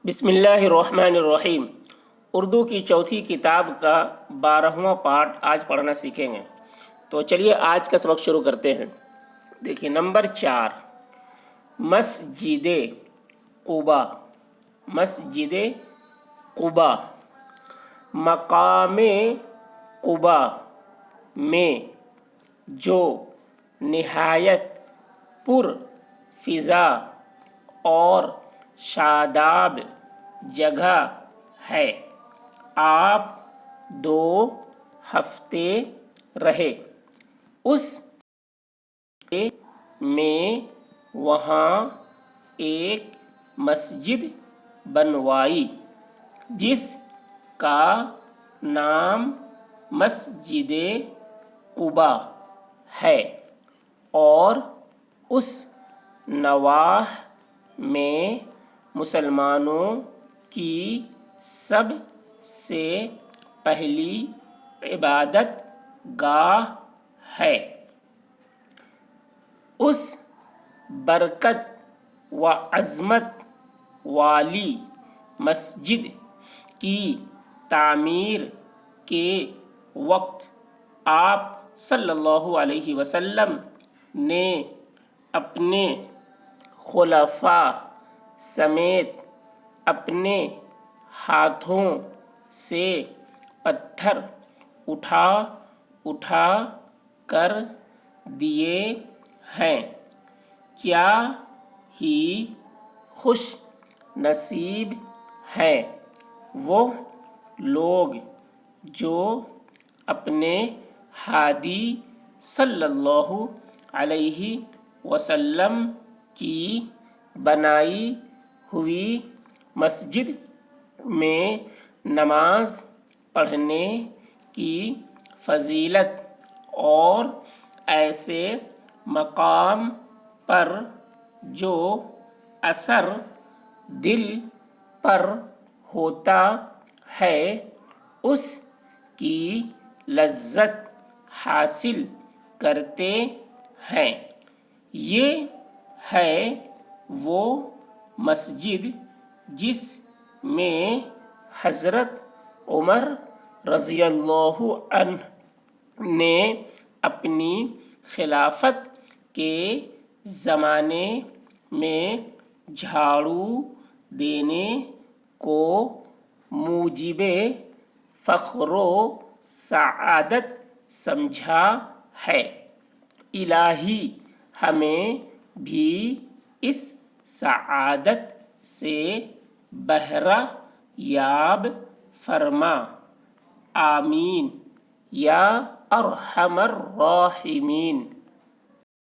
بسم اللہ الرحمن الرحیم۔ اردو کی چوتھی کتاب کا 12واں پارٹ آج پڑھنا سیکھیں گے۔ تو چلیے آج کا سبق شروع کرتے ہیں۔ دیکھیے نمبر 4، مسجد قباء۔ مسجد قباء، مقام قباء میں جو نہایت پر فضا اور شاداب جگہ ہے، آپ 2 ہفتے رہے۔ اس میں وہاں ایک مسجد بنوائی جس کا نام مسجد قباء ہے، اور اس نواح میں مسلمانوں کی سب سے پہلی عبادت گاہ ہے۔ اس برکت و عظمت والی مسجد کی تعمیر کے وقت آپ صلی اللہ علیہ وسلم نے اپنے خلفاء سمیت اپنے ہاتھوں سے پتھر اٹھا اٹھا کر دیے ہیں۔ کیا ہی خوش نصیب ہیں وہ لوگ جو اپنے ہادی صلی اللہ علیہ وسلم کی بنائی ہوئی مسجد میں نماز پڑھنے کی فضیلت اور ایسے مقام پر جو اثر دل پر ہوتا ہے اس کی لذت حاصل کرتے ہیں۔ یہ ہے وہ مسجد جس میں حضرت عمر رضی اللہ عنہ نے اپنی خلافت کے زمانے میں جھاڑو دینے کو موجب فخر و سعادت سمجھا ہے۔ الہی ہمیں بھی اس سعادت سے بہرہ یاب فرما، آمین یا ارحم الراحمین۔